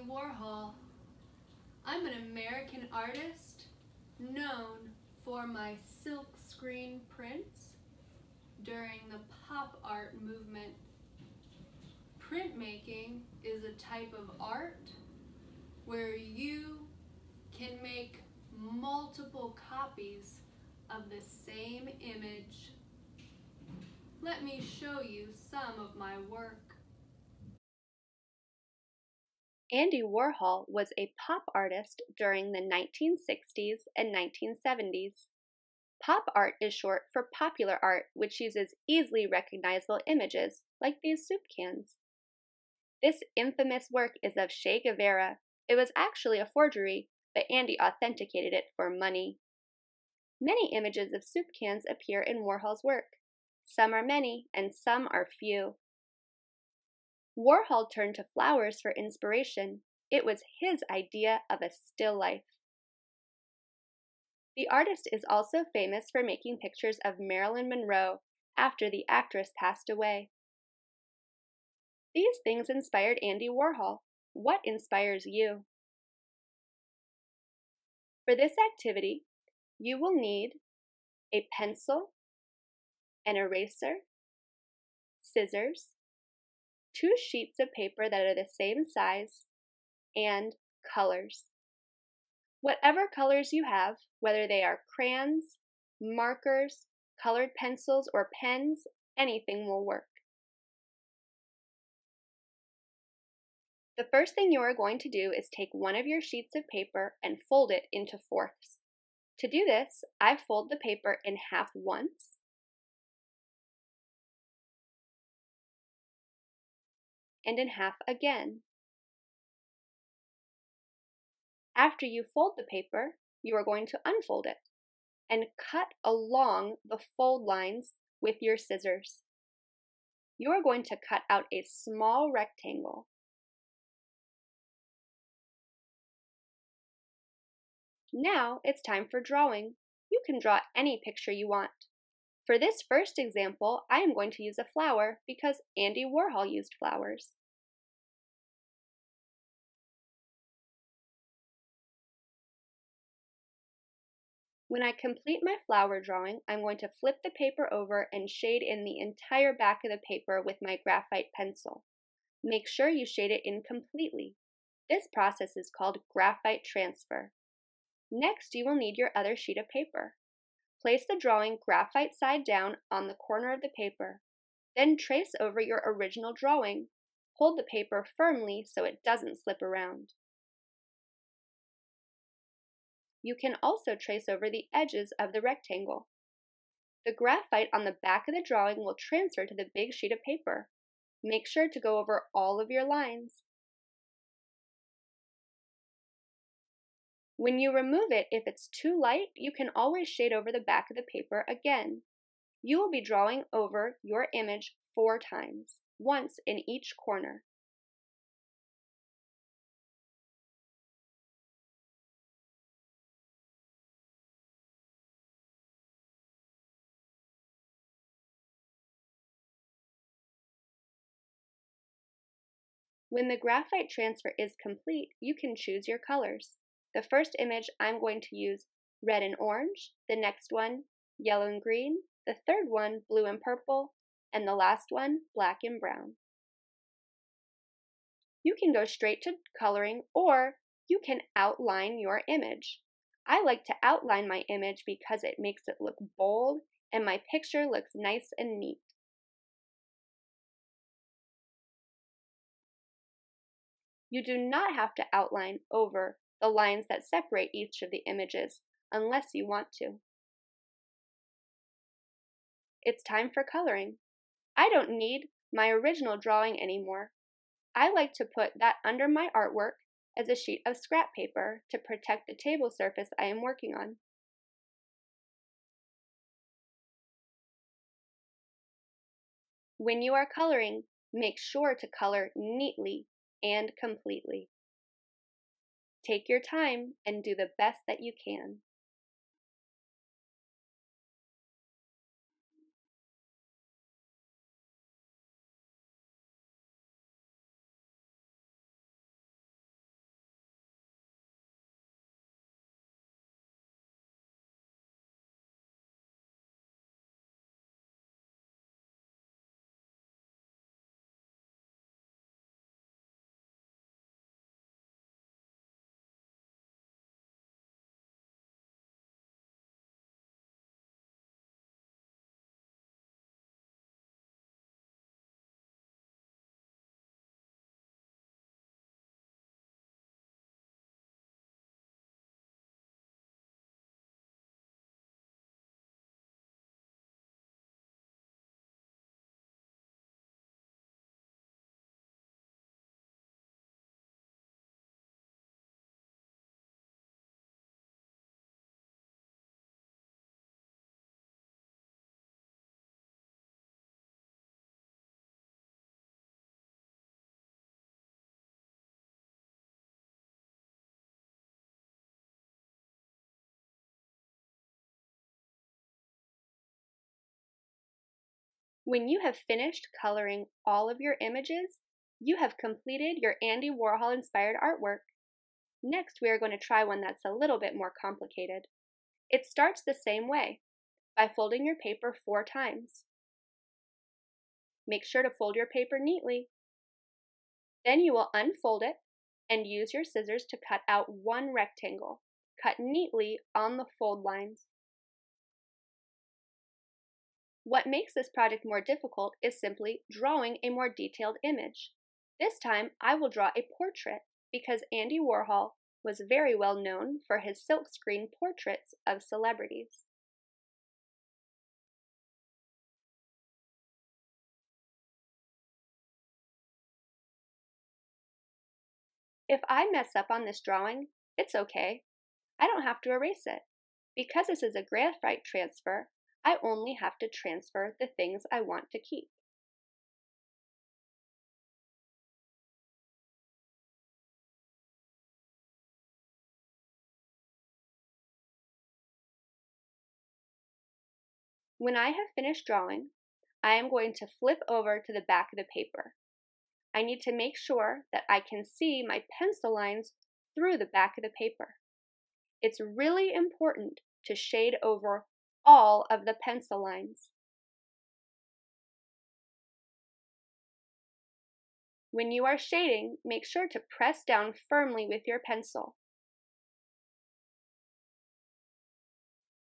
Warhol. I'm an American artist known for my silkscreen prints during the pop art movement. Printmaking is a type of art where you can make multiple copies of the same image. Let me show you some of my work. Andy Warhol was a pop artist during the 1960s and 1970s. Pop art is short for popular art, which uses easily recognizable images, like these soup cans. This infamous work is of Che Guevara. It was actually a forgery, but Andy authenticated it for money. Many images of soup cans appear in Warhol's work. Some are many, and some are few. Warhol turned to flowers for inspiration. It was his idea of a still life. The artist is also famous for making pictures of Marilyn Monroe after the actress passed away. These things inspired Andy Warhol. What inspires you? For this activity, you will need a pencil, an eraser, scissors, 2 sheets of paper that are the same size, and colors. Whatever colors you have, whether they are crayons, markers, colored pencils, or pens, anything will work. The first thing you are going to do is take one of your sheets of paper and fold it into fourths. To do this, I fold the paper in half once, and in half again. After you fold the paper, you are going to unfold it and cut along the fold lines with your scissors. You are going to cut out a small rectangle. Now it's time for drawing. You can draw any picture you want. For this first example, I am going to use a flower because Andy Warhol used flowers. When I complete my flower drawing, I'm going to flip the paper over and shade in the entire back of the paper with my graphite pencil. Make sure you shade it in completely. This process is called graphite transfer. Next, you will need your other sheet of paper. Place the drawing graphite side down on the corner of the paper. Then trace over your original drawing. Hold the paper firmly so it doesn't slip around. You can also trace over the edges of the rectangle. The graphite on the back of the drawing will transfer to the big sheet of paper. Make sure to go over all of your lines. When you remove it, if it's too light, you can always shade over the back of the paper again. You will be drawing over your image 4 times, once in each corner. When the graphite transfer is complete, you can choose your colors. The first image, I'm going to use red and orange, the next one, yellow and green, the third one, blue and purple, and the last one, black and brown. You can go straight to coloring, or you can outline your image. I like to outline my image because it makes it look bold and my picture looks nice and neat. You do not have to outline over the lines that separate each of the images unless you want to. It's time for coloring. I don't need my original drawing anymore. I like to put that under my artwork as a sheet of scrap paper to protect the table surface I am working on. When you are coloring, make sure to color neatly and completely. Take your time and do the best that you can. When you have finished coloring all of your images, you have completed your Andy Warhol inspired artwork. Next, we are going to try one that's a little bit more complicated. It starts the same way, by folding your paper 4 times. Make sure to fold your paper neatly. Then you will unfold it and use your scissors to cut out one rectangle, cut neatly on the fold lines. What makes this project more difficult is simply drawing a more detailed image. This time, I will draw a portrait because Andy Warhol was very well known for his silkscreen portraits of celebrities. If I mess up on this drawing, it's okay. I don't have to erase it. Because this is a graphite transfer, I only have to transfer the things I want to keep. When I have finished drawing, I am going to flip over to the back of the paper. I need to make sure that I can see my pencil lines through the back of the paper. It's really important to shade over all of the pencil lines. When you are shading, make sure to press down firmly with your pencil.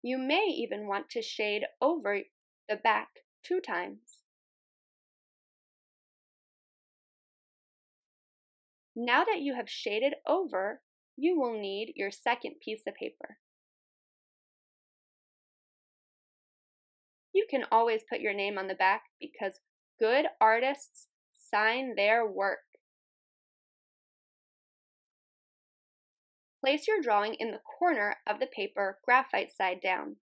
You may even want to shade over the back 2 times. Now that you have shaded over, you will need your second piece of paper. You can always put your name on the back because good artists sign their work. Place your drawing in the corner of the paper, graphite side down.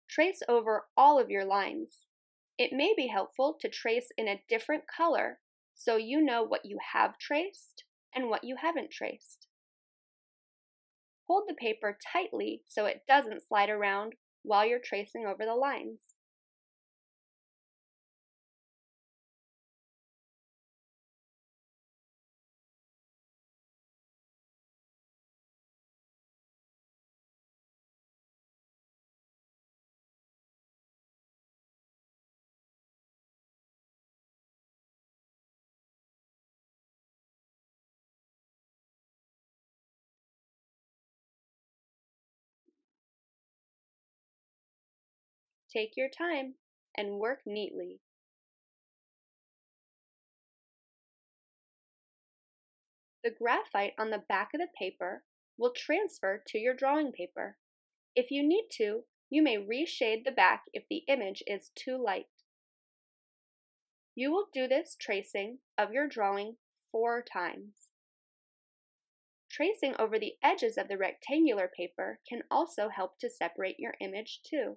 Trace over all of your lines. It may be helpful to trace in a different color so you know what you have traced and what you haven't traced. Hold the paper tightly so it doesn't slide around while you're tracing over the lines. Take your time and work neatly. The graphite on the back of the paper will transfer to your drawing paper. If you need to, you may reshade the back if the image is too light. You will do this tracing of your drawing 4 times. Tracing over the edges of the rectangular paper can also help to separate your image too.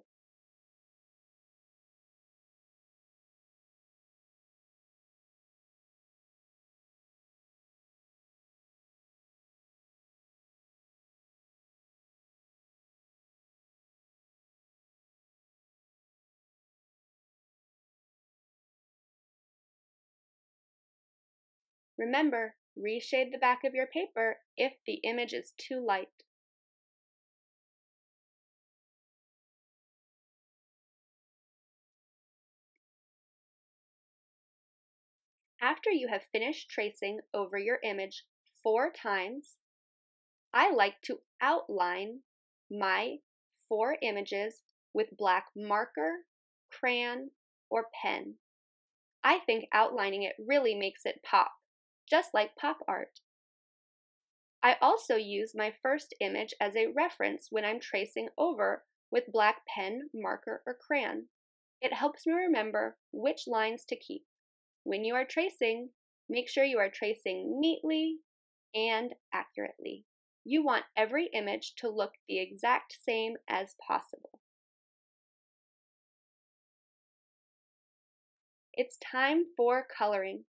Remember, reshade the back of your paper if the image is too light. After you have finished tracing over your image 4 times, I like to outline my 4 images with black marker, crayon, or pen. I think outlining it really makes it pop, just like pop art. I also use my first image as a reference when I'm tracing over with black pen, marker, or crayon. It helps me remember which lines to keep. When you are tracing, make sure you are tracing neatly and accurately. You want every image to look the exact same as possible. It's time for coloring.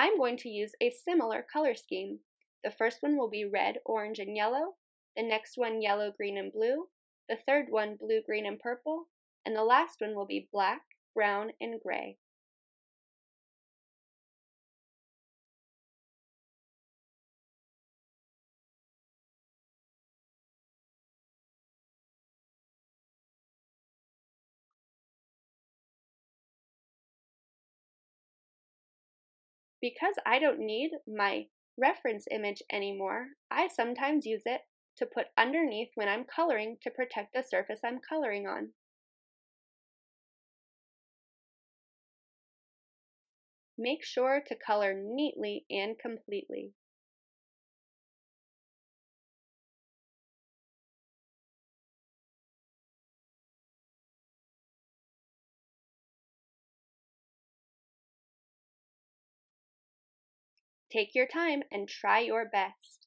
I'm going to use a similar color scheme. The first one will be red, orange, and yellow. The next one yellow, green, and blue. The third one blue, green, and purple. and the last one will be black, brown, and gray. Because I don't need my reference image anymore, I sometimes use it to put underneath when I'm coloring to protect the surface I'm coloring on. Make sure to color neatly and completely. Take your time and try your best.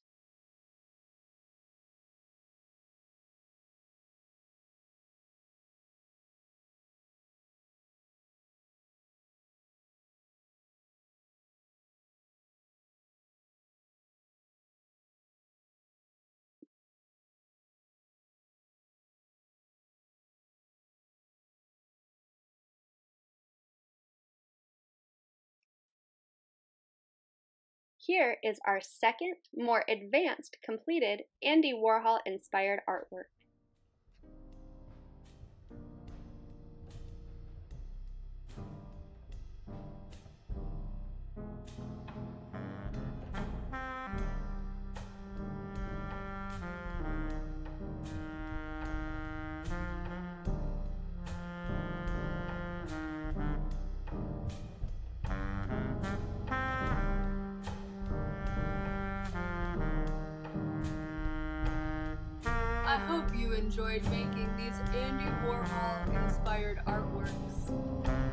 Here is our second, more advanced, completed Andy Warhol inspired artwork. I hope you enjoyed making these Andy Warhol inspired artworks.